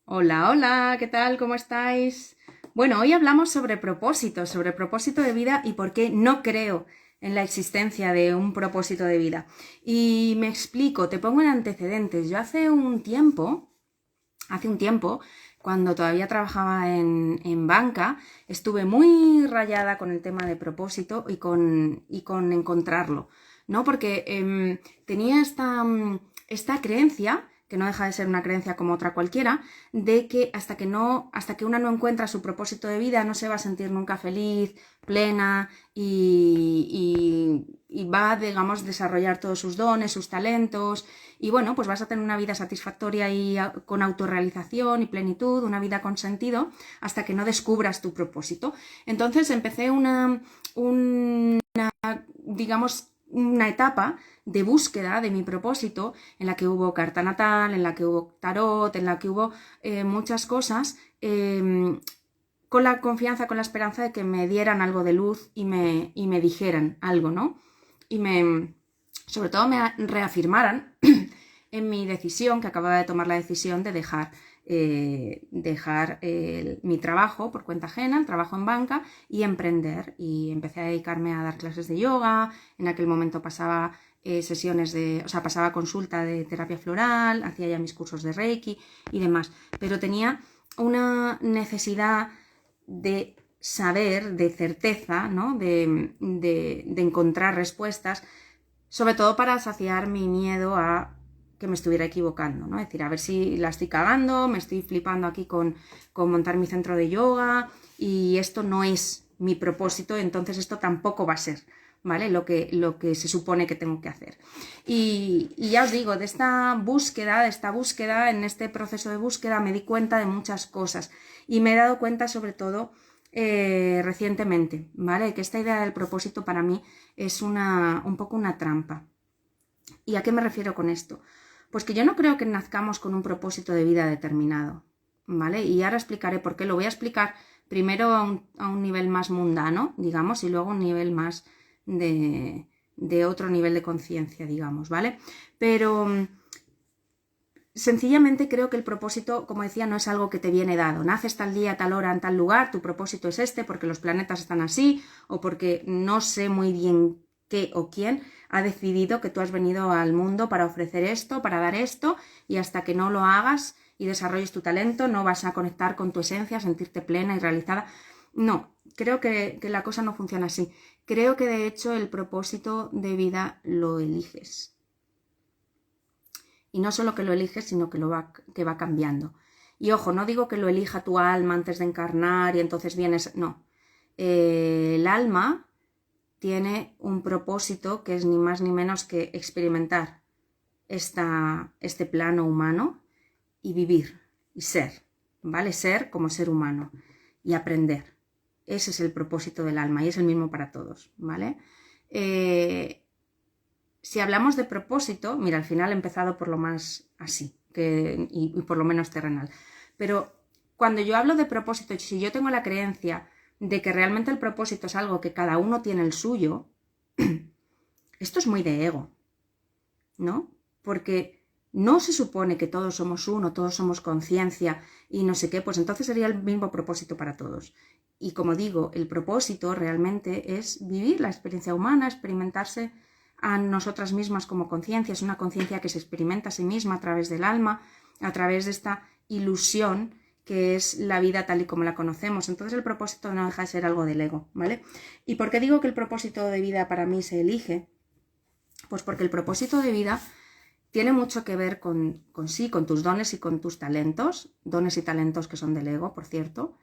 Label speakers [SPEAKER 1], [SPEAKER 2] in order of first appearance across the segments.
[SPEAKER 1] Hola, hola, ¿qué tal? ¿Cómo estáis? Bueno, hoy hablamos sobre propósito de vida y por qué no creo en la existencia de un propósito de vida. Y me explico, te pongo en antecedentes. Yo hace un tiempo, cuando todavía trabajaba en banca, estuve muy rayada con el tema de propósito y con encontrarlo, ¿no? Porque tenía esta creencia, que no deja de ser una creencia como otra cualquiera, de que hasta que una no encuentra su propósito de vida, no se va a sentir nunca feliz, plena y va, digamos, desarrollar todos sus dones, sus talentos, y bueno, pues vas a tener una vida satisfactoria y con autorrealización y plenitud, una vida con sentido, hasta que no descubras tu propósito. Entonces empecé digamos, una etapa de búsqueda de mi propósito, en la que hubo carta natal, en la que hubo tarot, en la que hubo muchas cosas, con la confianza, con la esperanza de que me dieran algo de luz y me dijeran algo, ¿no? Sobre todo me reafirmaran en mi decisión, que acababa de tomar la decisión de dejar mi trabajo por cuenta ajena, el trabajo en banca, y emprender. Y empecé a dedicarme a dar clases de yoga. En aquel momento pasaba pasaba consulta de terapia floral, hacía ya mis cursos de Reiki y demás. Pero tenía una necesidad de saber, de certeza, ¿no? de encontrar respuestas, sobre todo para saciar mi miedo a que me estuviera equivocando, ¿no? Es decir, a ver si la estoy cagando, me estoy flipando aquí con montar mi centro de yoga y esto no es mi propósito, entonces esto tampoco va a ser, ¿vale? Lo que se supone que tengo que hacer. Y ya os digo, de esta búsqueda, en este proceso de búsqueda me di cuenta de muchas cosas y me he dado cuenta sobre todo recientemente, ¿vale? Que esta idea del propósito para mí es un poco una trampa. ¿Y a qué me refiero con esto? Pues que yo no creo que nazcamos con un propósito de vida determinado, ¿vale? Y ahora explicaré por qué. Lo voy a explicar primero a un nivel más mundano, digamos, y luego a un nivel más de otro nivel de conciencia, digamos, ¿vale? Pero sencillamente creo que el propósito, como decía, no es algo que te viene dado. Naces tal día, tal hora, en tal lugar, tu propósito es este porque los planetas están así o porque no sé muy bien qué o quién ha decidido que tú has venido al mundo para ofrecer esto, para dar esto, y hasta que no lo hagas y desarrolles tu talento no vas a conectar con tu esencia, sentirte plena y realizada. No, creo que la cosa no funciona así. Creo que de hecho el propósito de vida lo eliges. Y no solo que lo eliges, sino que va cambiando. Y ojo, no digo que lo elija tu alma antes de encarnar y entonces vienes. No. El alma tiene un propósito que es ni más ni menos que experimentar este plano humano y vivir y ser, ¿vale? Ser como ser humano y aprender. Ese es el propósito del alma y es el mismo para todos, ¿vale? Si hablamos de propósito, mira, al final he empezado por lo más así, y por lo menos terrenal. Pero cuando yo hablo de propósito, si yo tengo la creencia de que realmente el propósito es algo que cada uno tiene el suyo, esto es muy de ego, ¿no? Porque no se supone que todos somos uno, todos somos conciencia y no sé qué, pues entonces sería el mismo propósito para todos. Y como digo, el propósito realmente es vivir la experiencia humana, experimentarse a nosotras mismas como conciencia. Es una conciencia que se experimenta a sí misma a través del alma, a través de esta ilusión que es la vida tal y como la conocemos. Entonces el propósito no deja de ser algo del ego, ¿vale? ¿Y por qué digo que el propósito de vida para mí se elige? Pues porque el propósito de vida tiene mucho que ver con tus dones y con tus talentos, dones y talentos que son del ego, por cierto,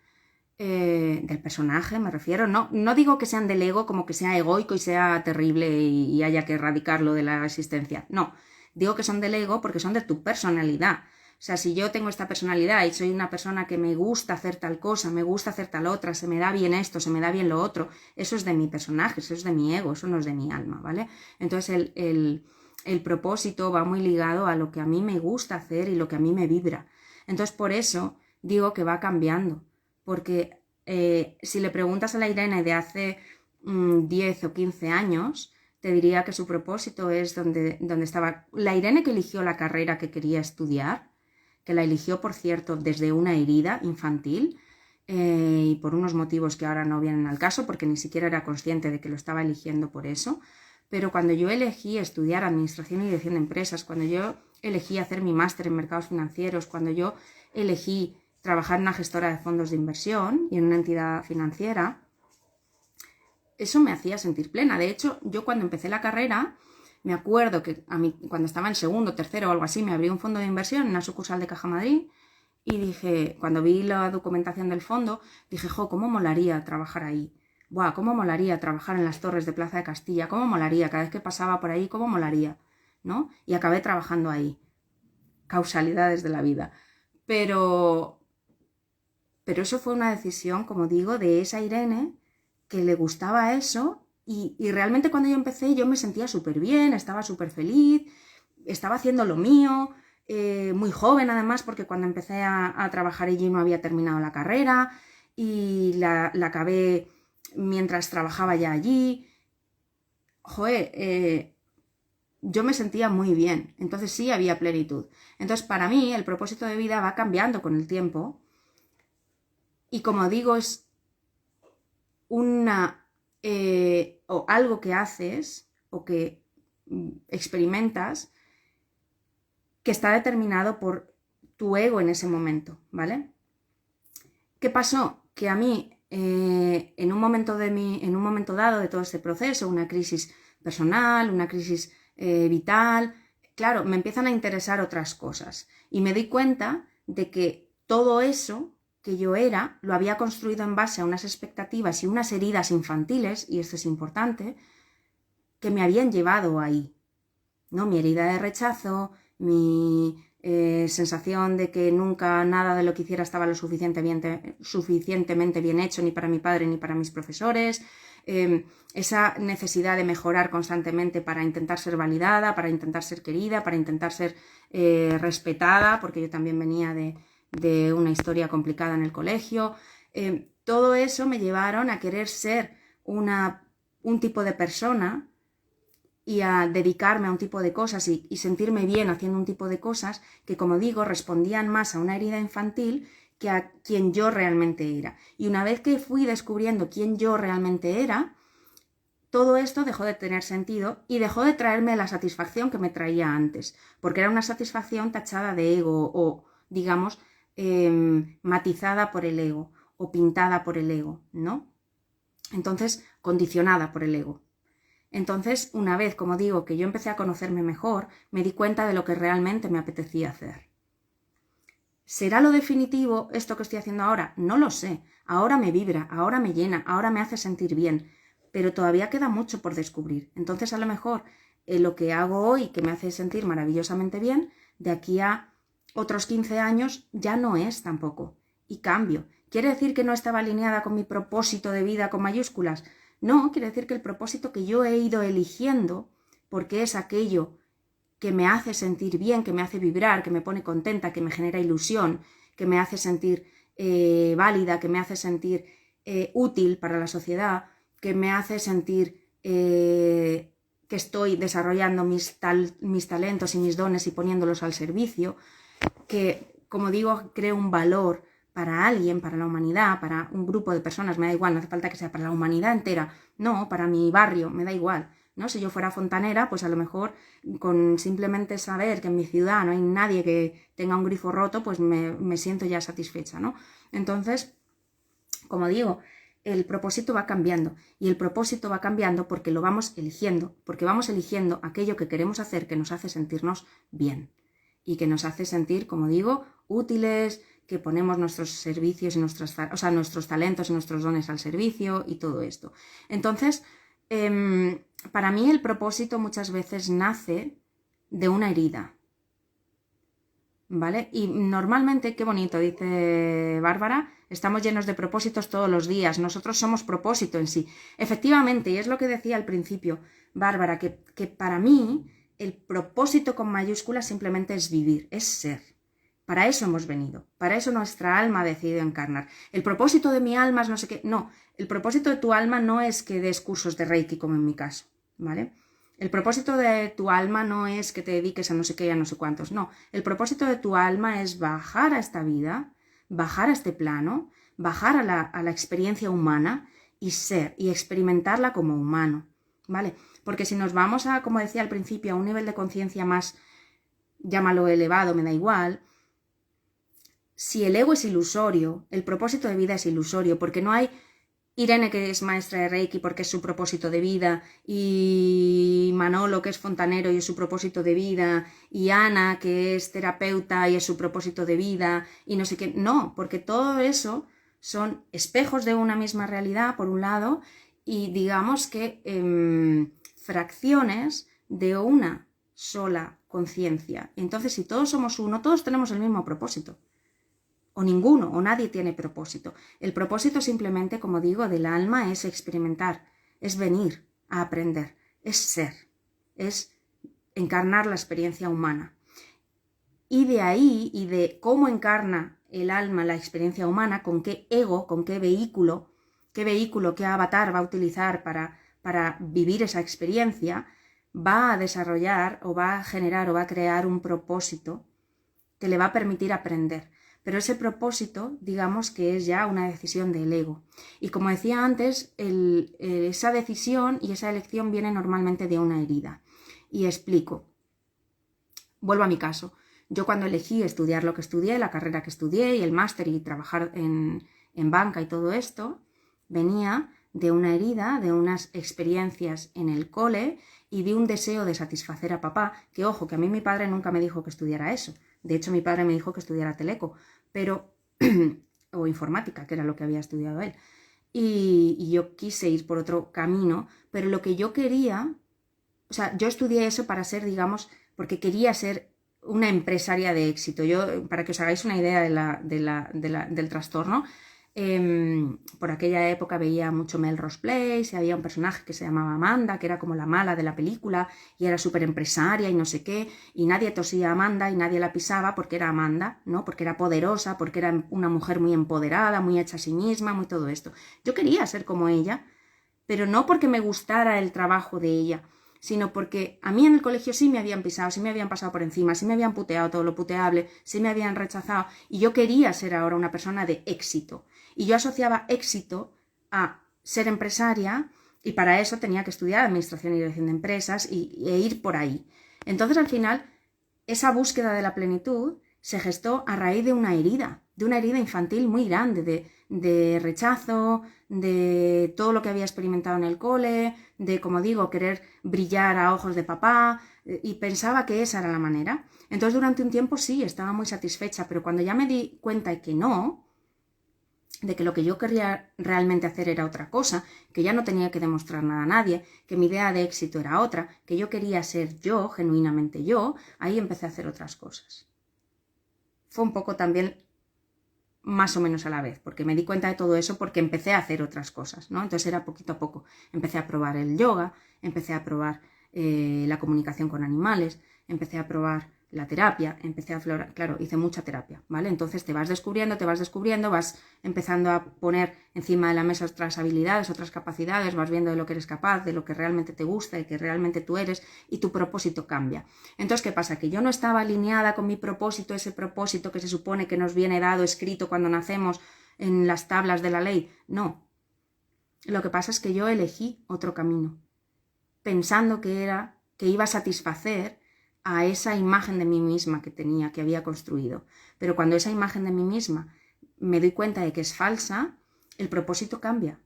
[SPEAKER 1] del personaje me refiero. No digo que sean del ego como que sea egoico y sea terrible y haya que erradicarlo de la existencia, no, digo que son del ego porque son de tu personalidad. O sea, si yo tengo esta personalidad y soy una persona que me gusta hacer tal cosa, me gusta hacer tal otra, se me da bien esto, se me da bien lo otro, eso es de mi personaje, eso es de mi ego, eso no es de mi alma, ¿vale? Entonces el propósito va muy ligado a lo que a mí me gusta hacer y lo que a mí me vibra. Entonces por eso digo que va cambiando, porque si le preguntas a la Irene de hace 10 o 15 años, te diría que su propósito es donde estaba. La Irene que eligió la carrera que quería estudiar que la eligió, por cierto, desde una herida infantil, y por unos motivos que ahora no vienen al caso, porque ni siquiera era consciente de que lo estaba eligiendo por eso. Pero cuando yo elegí estudiar Administración y Dirección de Empresas, cuando yo elegí hacer mi máster en mercados financieros, cuando yo elegí trabajar en una gestora de fondos de inversión y en una entidad financiera, eso me hacía sentir plena. De hecho, yo cuando empecé la carrera, me acuerdo que a mí, cuando estaba en segundo, tercero o algo así, me abrí un fondo de inversión en una sucursal de Caja Madrid y dije, cuando vi la documentación del fondo, dije, jo, ¿cómo molaría trabajar ahí? Buah, ¿cómo molaría trabajar en las torres de Plaza de Castilla? ¿Cómo molaría? Cada vez que pasaba por ahí, ¿cómo molaría? ¿No? Y acabé trabajando ahí. Causalidades de la vida. Pero eso fue una decisión, como digo, de esa Irene que le gustaba eso y realmente cuando yo empecé yo me sentía súper bien, estaba súper feliz, estaba haciendo lo mío, muy joven además, porque cuando empecé a trabajar allí no había terminado la carrera y la acabé mientras trabajaba ya allí. Joder, yo me sentía muy bien, entonces sí había plenitud. Entonces para mí el propósito de vida va cambiando con el tiempo y como digo es o algo que haces o que experimentas que está determinado por tu ego en ese momento, ¿vale? ¿Qué pasó? Que a mí en un momento dado de todo este proceso, una crisis personal, una crisis vital, claro, me empiezan a interesar otras cosas y me di cuenta de que todo eso que yo era lo había construido en base a unas expectativas y unas heridas infantiles, y esto es importante, que me habían llevado ahí, ¿no? Mi herida de rechazo, mi sensación de que nunca nada de lo que hiciera estaba lo suficientemente bien hecho ni para mi padre ni para mis profesores, esa necesidad de mejorar constantemente para intentar ser validada, para intentar ser querida, para intentar ser respetada, porque yo también venía de una historia complicada en el colegio. Todo eso me llevaron a querer ser un tipo de persona y a dedicarme a un tipo de cosas y sentirme bien haciendo un tipo de cosas que, como digo, respondían más a una herida infantil que a quien yo realmente era. Y una vez que fui descubriendo quién yo realmente era, todo esto dejó de tener sentido y dejó de traerme la satisfacción que me traía antes, porque era una satisfacción tachada de ego o, digamos, matizada por el ego o pintada por el ego, ¿no? Entonces, condicionada por el ego. Entonces, una vez, como digo, que yo empecé a conocerme mejor, me di cuenta de lo que realmente me apetecía hacer. ¿Será lo definitivo esto que estoy haciendo ahora? No lo sé. Ahora me vibra, ahora me llena, ahora me hace sentir bien, pero todavía queda mucho por descubrir. Entonces, a lo mejor, lo que hago hoy, que me hace sentir maravillosamente bien, de aquí a otros 15 años ya no es tampoco. Y cambio. ¿Quiere decir que no estaba alineada con mi propósito de vida con mayúsculas? No, quiere decir que el propósito que yo he ido eligiendo, porque es aquello que me hace sentir bien, que me hace vibrar, que me pone contenta, que me genera ilusión, que me hace sentir válida, que me hace sentir útil para la sociedad, que me hace sentir que estoy desarrollando mis talentos y mis dones y poniéndolos al servicio, que, como digo, creo un valor para alguien, para la humanidad, para un grupo de personas, me da igual, no hace falta que sea para la humanidad entera, no, para mi barrio, me da igual, ¿no? Si yo fuera fontanera, pues a lo mejor con simplemente saber que en mi ciudad no hay nadie que tenga un grifo roto, pues me siento ya satisfecha, ¿no? Entonces, como digo, el propósito va cambiando y el propósito va cambiando porque lo vamos eligiendo, porque vamos eligiendo aquello que queremos hacer que nos hace sentirnos bien y que nos hace sentir, como digo, útiles, que ponemos nuestros servicios y nuestros talentos y nuestros dones al servicio y todo esto. Entonces, para mí el propósito muchas veces nace de una herida, ¿vale? Y normalmente, qué bonito, dice Bárbara, estamos llenos de propósitos todos los días, nosotros somos propósito en sí. Efectivamente, y es lo que decía al principio Bárbara, que para mí el propósito con mayúsculas simplemente es vivir, es ser. Para eso hemos venido, para eso nuestra alma ha decidido encarnar. El propósito de mi alma es no sé qué, no, el propósito de tu alma no es que des cursos de Reiki como en mi caso, ¿vale? El propósito de tu alma no es que te dediques a no sé qué y a no sé cuántos, no. El propósito de tu alma es bajar a esta vida, bajar a este plano, bajar a la experiencia humana y ser y experimentarla como humano, ¿vale? Porque si nos vamos a, como decía al principio, a un nivel de conciencia más, llámalo elevado, me da igual, si el ego es ilusorio, el propósito de vida es ilusorio, porque no hay Irene, que es maestra de Reiki porque es su propósito de vida, y Manolo, que es fontanero y es su propósito de vida, y Ana, que es terapeuta y es su propósito de vida, y no sé qué. No, porque todo eso son espejos de una misma realidad, por un lado, y digamos que fracciones de una sola conciencia. Entonces, si todos somos uno, todos tenemos el mismo propósito. O ninguno, o nadie tiene propósito. El propósito simplemente, como digo, del alma es experimentar, es venir a aprender, es ser, es encarnar la experiencia humana. Y de ahí, y de cómo encarna el alma la experiencia humana, con qué ego, con qué vehículo, qué avatar va a utilizar para vivir esa experiencia, va a desarrollar o va a generar o va a crear un propósito que le va a permitir aprender. Pero ese propósito, digamos que es ya una decisión del ego. Y como decía antes, esa decisión y esa elección viene normalmente de una herida. Y explico. Vuelvo a mi caso. Yo cuando elegí estudiar lo que estudié, la carrera que estudié y el máster y trabajar en banca y todo esto, venía de una herida, de unas experiencias en el cole y de un deseo de satisfacer a papá, que ojo, que a mí mi padre nunca me dijo que estudiara eso. De hecho, mi padre me dijo que estudiara teleco, pero o informática, que era lo que había estudiado él. Y yo quise ir por otro camino, pero lo que yo quería, o sea, yo estudié eso para ser, digamos, porque quería ser una empresaria de éxito. Yo, para que os hagáis una idea del trastorno, por aquella época veía mucho Melrose Place y había un personaje que se llamaba Amanda, que era como la mala de la película y era súper empresaria y no sé qué, y nadie tosía a Amanda y nadie la pisaba porque era Amanda, ¿no? Porque era poderosa, porque era una mujer muy empoderada, muy hecha a sí misma, muy todo esto. Yo quería ser como ella, pero no porque me gustara el trabajo de ella, sino porque a mí en el colegio sí me habían pisado, sí me habían pasado por encima, sí me habían puteado todo lo puteable, sí me habían rechazado, y yo quería ser ahora una persona de éxito. Y yo asociaba éxito a ser empresaria, y para eso tenía que estudiar administración y dirección de empresas e ir por ahí. Entonces, al final, esa búsqueda de la plenitud se gestó a raíz de una herida infantil muy grande, de rechazo, de todo lo que había experimentado en el cole, de, como digo, querer brillar a ojos de papá, y pensaba que esa era la manera. Entonces, durante un tiempo sí, estaba muy satisfecha, pero cuando ya me di cuenta de que no, de que lo que yo quería realmente hacer era otra cosa, que ya no tenía que demostrar nada a nadie, que mi idea de éxito era otra, que yo quería ser yo, genuinamente yo, ahí empecé a hacer otras cosas. Fue un poco también más o menos a la vez, porque me di cuenta de todo eso porque empecé a hacer otras cosas, ¿no? Entonces era poquito a poco. Empecé a probar el yoga, empecé a probar la comunicación con animales, empecé a probar la terapia, empecé a aflorar, claro, hice mucha terapia, ¿vale? Entonces te vas descubriendo, vas empezando a poner encima de la mesa otras habilidades, otras capacidades, vas viendo de lo que eres capaz, de lo que realmente te gusta, de que realmente tú eres, y tu propósito cambia. Entonces, ¿qué pasa? Que yo no estaba alineada con mi propósito, ese propósito que se supone que nos viene dado, escrito cuando nacemos en las tablas de la ley. No. Lo que pasa es que yo elegí otro camino, pensando que iba a satisfacer a esa imagen de mí misma que tenía, que había construido. Pero cuando esa imagen de mí misma me doy cuenta de que es falsa, el propósito cambia.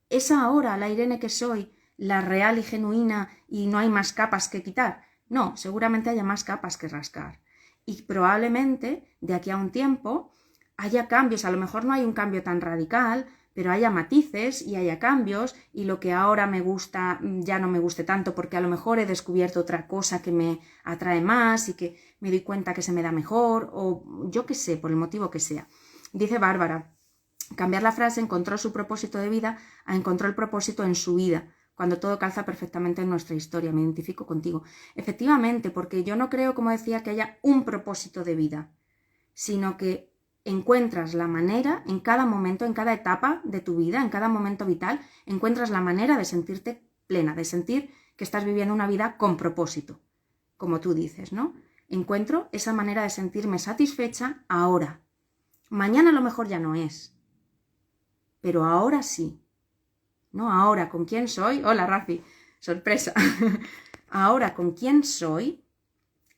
[SPEAKER 1] ¿Es ahora la Irene que soy, la real y genuina, y no hay más capas que quitar? No, seguramente haya más capas que rascar. Y probablemente, de aquí a un tiempo, haya cambios. A lo mejor no hay un cambio tan radical, pero haya matices y haya cambios, y lo que ahora me gusta ya no me guste tanto porque a lo mejor he descubierto otra cosa que me atrae más y que me doy cuenta que se me da mejor, o yo qué sé, por el motivo que sea. Dice Bárbara, cambiar la frase encontró su propósito de vida a encontró el propósito en su vida, cuando todo calza perfectamente en nuestra historia. Me identifico contigo. Efectivamente, porque yo no creo, como decía, que haya un propósito de vida, sino que encuentras la manera, en cada momento, en cada etapa de tu vida, en cada momento vital, encuentras la manera de sentirte plena, de sentir que estás viviendo una vida con propósito, como tú dices, ¿no? Encuentro esa manera de sentirme satisfecha ahora. Mañana a lo mejor ya no es, pero ahora sí, ¿no? Ahora, ¿con quién soy? Hola, Rafi, sorpresa. Ahora, ¿con quién soy?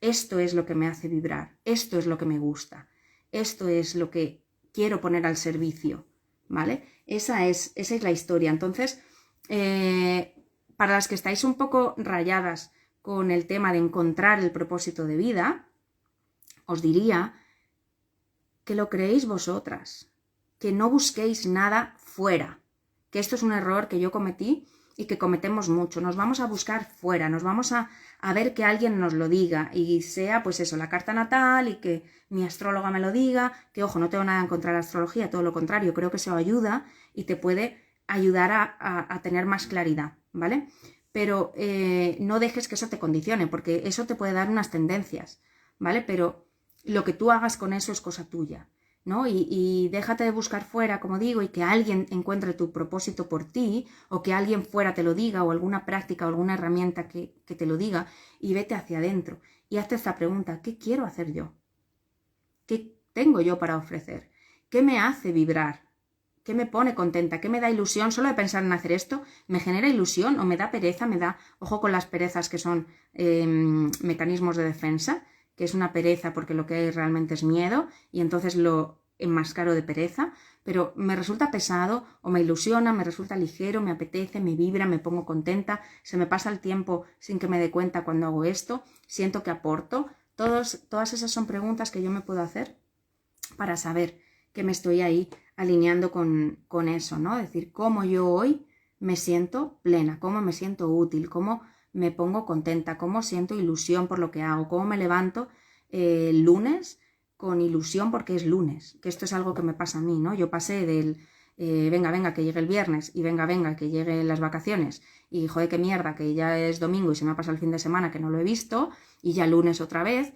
[SPEAKER 1] Esto es lo que me hace vibrar, esto es lo que me gusta, esto es lo que quiero poner al servicio, ¿vale? Esa es la historia. Entonces, para las que estáis un poco rayadas con el tema de encontrar el propósito de vida, os diría que lo creéis vosotras, que no busquéis nada fuera, que esto es un error que yo cometí y que cometemos mucho. Nos vamos a buscar fuera, nos vamos a ver que alguien nos lo diga y sea pues eso, la carta natal y que mi astróloga me lo diga, que ojo, no tengo nada en contra de la astrología, todo lo contrario, creo que eso ayuda y te puede ayudar a tener más claridad, ¿vale? Pero no dejes que eso te condicione, porque eso te puede dar unas tendencias, ¿vale? Pero lo que tú hagas con eso es cosa tuya, ¿no? Y déjate de buscar fuera, como digo, y que alguien encuentre tu propósito por ti, o que alguien fuera te lo diga, o alguna práctica o alguna herramienta que te lo diga, y vete hacia adentro. Y hazte esta pregunta: ¿qué quiero hacer yo? ¿Qué tengo yo para ofrecer? ¿Qué me hace vibrar? ¿Qué me pone contenta? ¿Qué me da ilusión? Solo de pensar en hacer esto, ¿me genera ilusión o me da pereza? Me da, ojo con las perezas que son mecanismos de defensa, que es una pereza porque lo que hay realmente es miedo y entonces lo enmascaro de pereza, pero me resulta pesado o me ilusiona, me resulta ligero, me apetece, me vibra, me pongo contenta, se me pasa el tiempo sin que me dé cuenta cuando hago esto, siento que aporto. Todas esas son preguntas que yo me puedo hacer para saber que me estoy ahí alineando con eso, ¿no? Es decir, cómo yo hoy me siento plena, cómo me siento útil, cómo me pongo contenta, cómo siento ilusión por lo que hago, cómo me levanto el lunes con ilusión porque es lunes, que esto es algo que me pasa a mí, ¿no? Yo pasé del venga, que llegue el viernes y venga, que lleguen las vacaciones y joder, qué mierda, que ya es domingo y se me ha pasado el fin de semana que no lo he visto y ya lunes otra vez,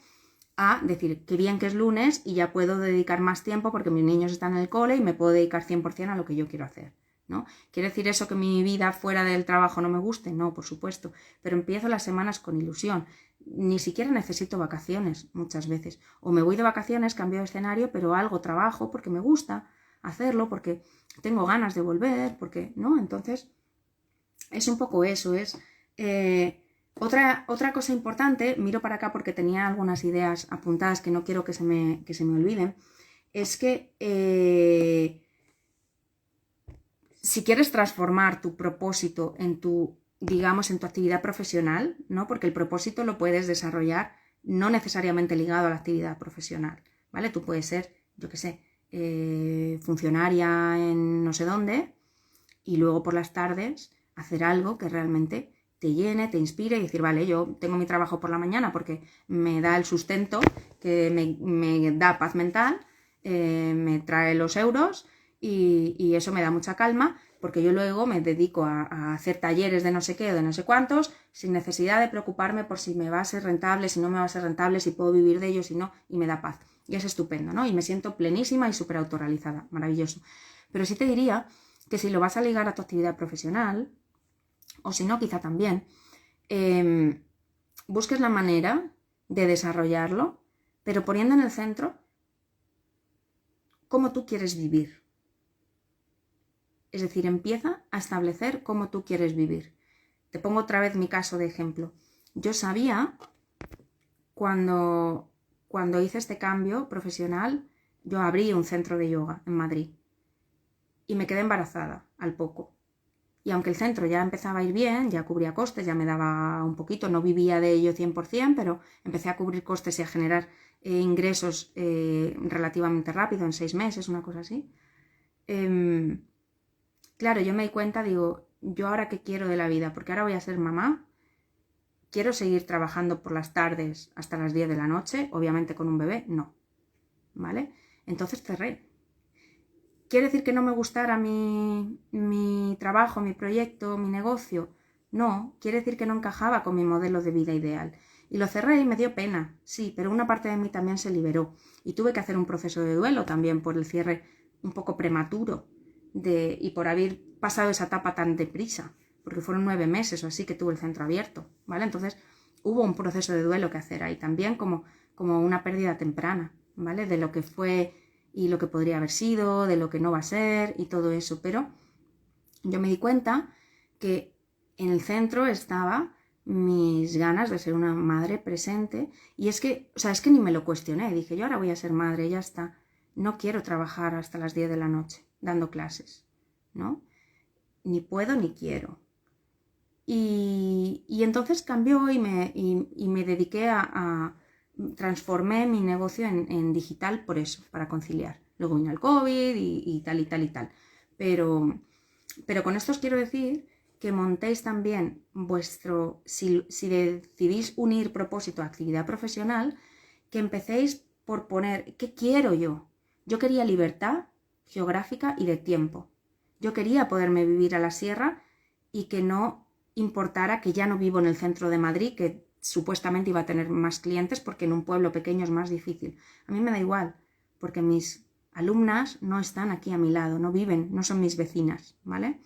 [SPEAKER 1] a decir, qué bien que es lunes y ya puedo dedicar más tiempo porque mis niños están en el cole y me puedo dedicar 100% a lo que yo quiero hacer, ¿no? ¿Quiere decir eso que mi vida fuera del trabajo no me guste? No, por supuesto, pero empiezo las semanas con ilusión. Ni siquiera necesito vacaciones muchas veces. O me voy de vacaciones, cambio de escenario, pero algo trabajo porque me gusta hacerlo, porque tengo ganas de volver, porque, ¿no? Entonces, es un poco eso, es... Otra cosa importante, miro para acá porque tenía algunas ideas apuntadas que no quiero que se me olviden, es que si quieres transformar tu propósito en tu, digamos, en tu actividad profesional, ¿no? Porque el propósito lo puedes desarrollar no necesariamente ligado a la actividad profesional, ¿vale? Tú puedes ser, yo qué sé, funcionaria en no sé dónde y luego por las tardes hacer algo que realmente te llene, te inspire y decir, vale, yo tengo mi trabajo por la mañana porque me da el sustento, que me da paz mental, me trae los euros y eso me da mucha calma porque yo luego me dedico a hacer talleres de no sé qué o de no sé cuántos sin necesidad de preocuparme por si me va a ser rentable, si no me va a ser rentable, si puedo vivir de ello, si no, y me da paz. Y es estupendo, ¿no? Y me siento plenísima y súper autorrealizada, maravilloso. Pero sí te diría que si lo vas a ligar a tu actividad profesional, o si no, quizá también, busques la manera de desarrollarlo, pero poniendo en el centro cómo tú quieres vivir. Es decir, empieza a establecer cómo tú quieres vivir. Te pongo otra vez mi caso de ejemplo. Yo sabía cuando hice este cambio profesional, yo abrí un centro de yoga en Madrid y me quedé embarazada al poco. Y aunque el centro ya empezaba a ir bien, ya cubría costes, ya me daba un poquito, no vivía de ello 100%, pero empecé a cubrir costes y a generar ingresos relativamente rápido, en 6 meses, una cosa así. Claro, yo me di cuenta, digo, ¿yo ahora qué quiero de la vida? Porque ahora voy a ser mamá, quiero seguir trabajando por las tardes hasta las 10 de la noche, obviamente con un bebé, no, ¿vale? Entonces cerré. ¿Quiere decir que no me gustara mi trabajo, mi proyecto, mi negocio? No, quiere decir que no encajaba con mi modelo de vida ideal. Y lo cerré y me dio pena, sí, pero una parte de mí también se liberó. Y tuve que hacer un proceso de duelo también por el cierre un poco prematuro y por haber pasado esa etapa tan deprisa, porque fueron 9 meses o así que tuve el centro abierto, ¿vale? Entonces hubo un proceso de duelo que hacer ahí también, como una pérdida temprana, ¿vale? De lo que fue y lo que podría haber sido, de lo que no va a ser y todo eso, pero yo me di cuenta que en el centro estaba mis ganas de ser una madre presente y es que ni me lo cuestioné, dije yo ahora voy a ser madre, ya está, no quiero trabajar hasta las 10 de la noche dando clases, ¿no? Ni puedo ni quiero. Y entonces cambió y me dediqué transformé mi negocio en digital por eso, para conciliar. Luego vino el COVID y tal y tal y tal. Pero con esto os quiero decir que montéis también si decidís unir propósito a actividad profesional, que empecéis por poner, ¿qué quiero yo? Yo quería libertad geográfica y de tiempo. Yo quería poderme vivir a la sierra y que no importara que ya no vivo en el centro de Madrid, que supuestamente iba a tener más clientes porque en un pueblo pequeño es más difícil. A mí me da igual, porque mis alumnas no están aquí a mi lado, no viven, no son mis vecinas, ¿vale?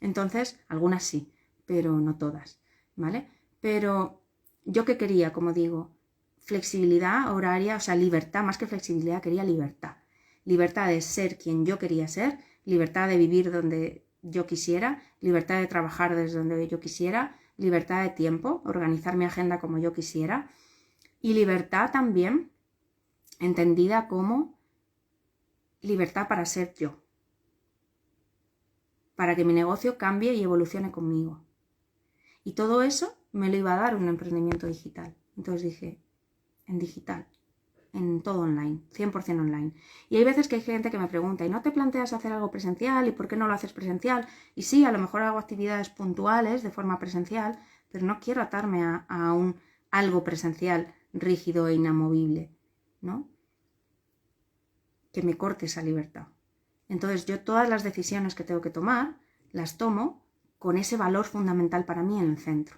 [SPEAKER 1] Entonces, algunas sí, pero no todas, ¿vale? Pero yo que quería, como digo, flexibilidad horaria, o sea, libertad, más que flexibilidad, quería libertad. Libertad de ser quien yo quería ser, libertad de vivir donde yo quisiera, libertad de trabajar desde donde yo quisiera, libertad de tiempo, organizar mi agenda como yo quisiera y libertad también entendida como libertad para ser yo, para que mi negocio cambie y evolucione conmigo. Y todo eso me lo iba a dar un emprendimiento digital. Entonces dije, en digital, en todo online, 100% online. Y hay veces que hay gente que me pregunta, ¿y no te planteas hacer algo presencial? ¿Y por qué no lo haces presencial? Y sí, a lo mejor hago actividades puntuales de forma presencial, pero no quiero atarme a algo presencial rígido e inamovible, ¿no? Que me corte esa libertad. Entonces yo todas las decisiones que tengo que tomar, las tomo con ese valor fundamental para mí en el centro,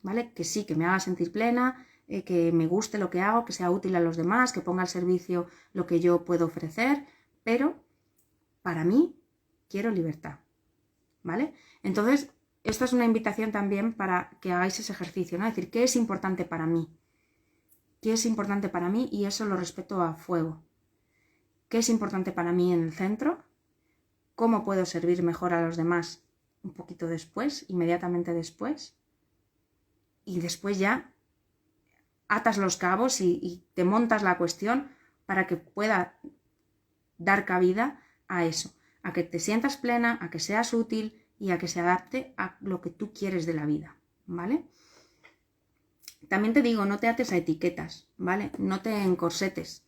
[SPEAKER 1] ¿vale? Que sí, que me haga sentir plena, que me guste lo que hago, que sea útil a los demás, que ponga al servicio lo que yo puedo ofrecer, pero para mí quiero libertad, ¿vale? Entonces, esta es una invitación también para que hagáis ese ejercicio, ¿no? Es decir, ¿qué es importante para mí? ¿Qué es importante para mí? Y eso lo respeto a fuego. ¿Qué es importante para mí en el centro? ¿Cómo puedo servir mejor a los demás un poquito después, inmediatamente después? Y después ya atas los cabos y te montas la cuestión para que pueda dar cabida a eso, a que te sientas plena, a que seas útil y a que se adapte a lo que tú quieres de la vida, ¿vale? También te digo, no te ates a etiquetas, ¿vale? No te encorsetes.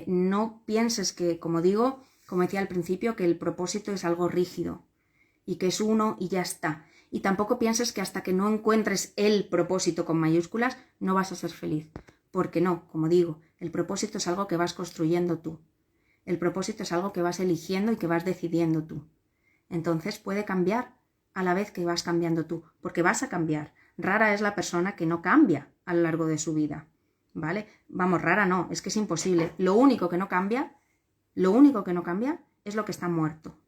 [SPEAKER 1] No pienses que, como decía al principio, que el propósito es algo rígido y que es uno y ya está. Y tampoco pienses que hasta que no encuentres el propósito con mayúsculas no vas a ser feliz. Porque no, como digo, el propósito es algo que vas construyendo tú. El propósito es algo que vas eligiendo y que vas decidiendo tú. Entonces puede cambiar a la vez que vas cambiando tú, porque vas a cambiar. Rara es la persona que no cambia a lo largo de su vida, ¿vale? Vamos, rara no, es que es imposible. Lo único que no cambia es lo que está muerto.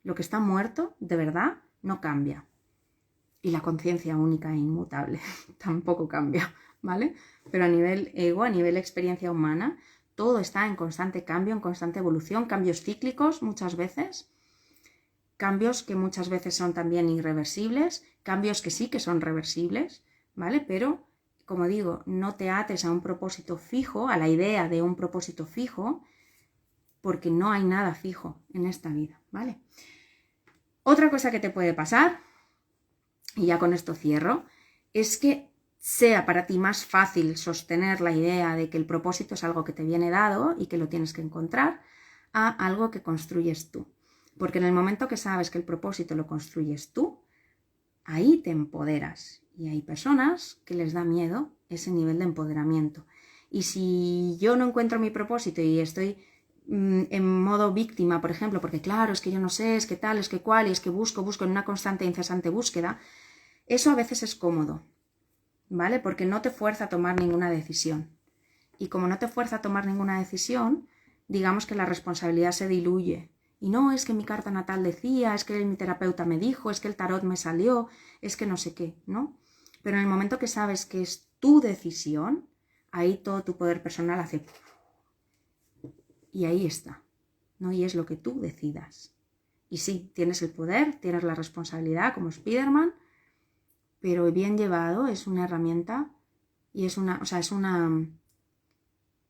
[SPEAKER 1] Lo que está muerto, de verdad, no cambia. Y la conciencia única e inmutable tampoco cambia, ¿vale? Pero a nivel ego, a nivel experiencia humana, todo está en constante cambio, en constante evolución, cambios cíclicos muchas veces, cambios que muchas veces son también irreversibles, cambios que sí que son reversibles, ¿vale? Pero, como digo, no te ates a un propósito fijo, a la idea de un propósito fijo, porque no hay nada fijo en esta vida, ¿vale? Otra cosa que te puede pasar, y ya con esto cierro, es que sea para ti más fácil sostener la idea de que el propósito es algo que te viene dado y que lo tienes que encontrar, a algo que construyes tú. Porque en el momento que sabes que el propósito lo construyes tú, ahí te empoderas. Y hay personas que les da miedo ese nivel de empoderamiento. Y si yo no encuentro mi propósito y estoy en modo víctima, por ejemplo, porque claro, es que yo no sé, es que tal, es que cual, y es que busco en una constante e incesante búsqueda, eso a veces es cómodo, ¿vale? Porque no te fuerza a tomar ninguna decisión. Y como no te fuerza a tomar ninguna decisión, digamos que la responsabilidad se diluye Y no, es que mi carta natal decía, es que mi terapeuta me dijo, es que el tarot me salió, es que no sé qué, ¿no? Pero en el momento que sabes que es tu decisión, ahí todo tu poder personal hace... Y ahí está, ¿no? Y es lo que tú decidas. Y sí, tienes el poder, tienes la responsabilidad como Spiderman, pero bien llevado es una herramienta y es una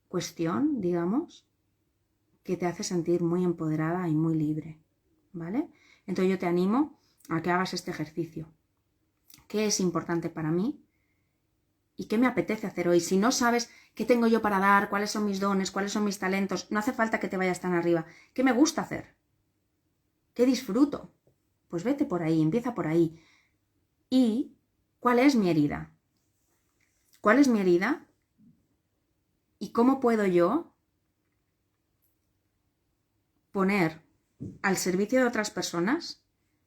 [SPEAKER 1] cuestión, digamos, que te hace sentir muy empoderada y muy libre, ¿vale? Entonces yo te animo a que hagas este ejercicio. ¿Qué es importante para mí? ¿Y qué me apetece hacer hoy? Si no sabes qué tengo yo para dar, cuáles son mis dones, cuáles son mis talentos, no hace falta que te vayas tan arriba. ¿Qué me gusta hacer? ¿Qué disfruto? Pues vete por ahí, empieza por ahí. ¿Y cuál es mi herida? ¿Cuál es mi herida? ¿Y cómo puedo yo poner al servicio de otras personas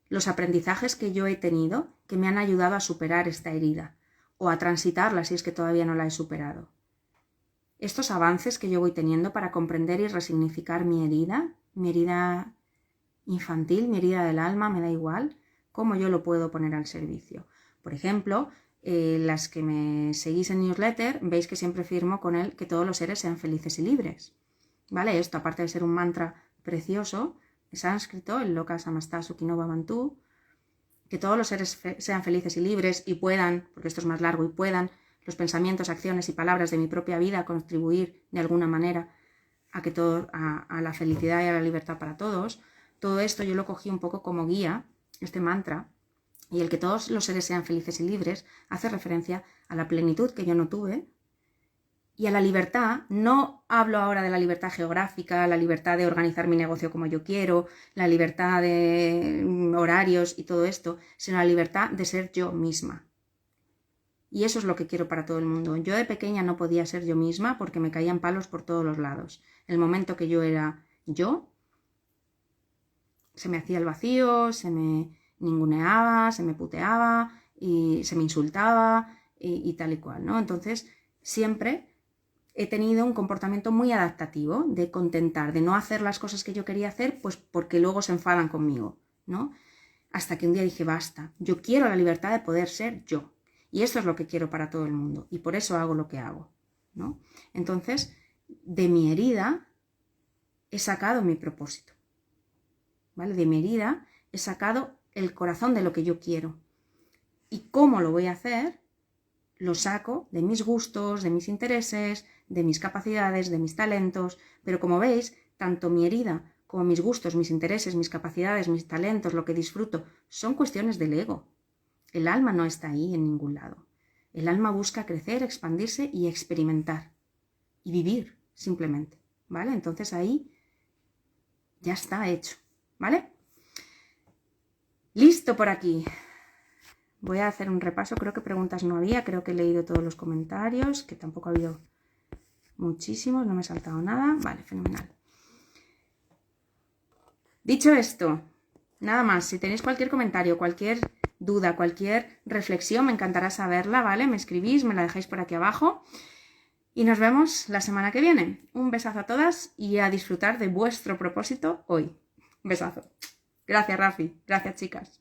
[SPEAKER 1] los aprendizajes que yo he tenido que me han ayudado a superar esta herida o a transitarla si es que todavía no la he superado? Estos avances que yo voy teniendo para comprender y resignificar mi herida infantil, mi herida del alma, me da igual, cómo yo lo puedo poner al servicio. Por ejemplo, las que me seguís en newsletter, veis que siempre firmo con él que todos los seres sean felices y libres. ¿Vale? Esto, aparte de ser un mantra precioso, en sánscrito, el Loka Samasta Sukino Bhavantu, que todos los seres sean felices y libres y puedan, porque esto es más largo, y puedan los pensamientos, acciones y palabras de mi propia vida contribuir de alguna manera a que a la felicidad y a la libertad para todos. Todo esto yo lo cogí un poco como guía, este mantra, y el que todos los seres sean felices y libres hace referencia a la plenitud que yo no tuve y a la libertad. No hablo ahora de la libertad geográfica, la libertad de organizar mi negocio como yo quiero, la libertad de horarios y todo esto, sino la libertad de ser yo misma. Y eso es lo que quiero para todo el mundo. Yo de pequeña no podía ser yo misma porque me caían palos por todos los lados. El momento que yo era yo, se me hacía el vacío, se me ninguneaba, se me puteaba y se me insultaba y tal y cual, ¿no? Entonces, siempre he tenido un comportamiento muy adaptativo de contentar, de no hacer las cosas que yo quería hacer, pues porque luego se enfadan conmigo, ¿no? Hasta que un día dije, basta, yo quiero la libertad de poder ser yo. Y esto es lo que quiero para todo el mundo. Y por eso hago lo que hago, ¿no? Entonces, de mi herida he sacado mi propósito, ¿vale? De mi herida he sacado el corazón de lo que yo quiero. ¿Y cómo lo voy a hacer? Lo saco de mis gustos, de mis intereses, de mis capacidades, de mis talentos. Pero como veis, tanto mi herida como mis gustos, mis intereses, mis capacidades, mis talentos, lo que disfruto, son cuestiones del ego. El alma no está ahí en ningún lado. El alma busca crecer, expandirse y experimentar. Y vivir, simplemente. ¿Vale? Entonces ahí ya está hecho. ¿Vale? Listo por aquí. Voy a hacer un repaso. Creo que preguntas no había. Creo que he leído todos los comentarios, que tampoco ha habido muchísimos. No me he saltado nada. Vale, fenomenal. Dicho esto, nada más. Si tenéis cualquier comentario, cualquier duda, cualquier reflexión, me encantará saberla, ¿vale? Me escribís, me la dejáis por aquí abajo. Y nos vemos la semana que viene. Un besazo a todas y a disfrutar de vuestro propósito hoy. Un besazo. Gracias, Rafi. Gracias, chicas.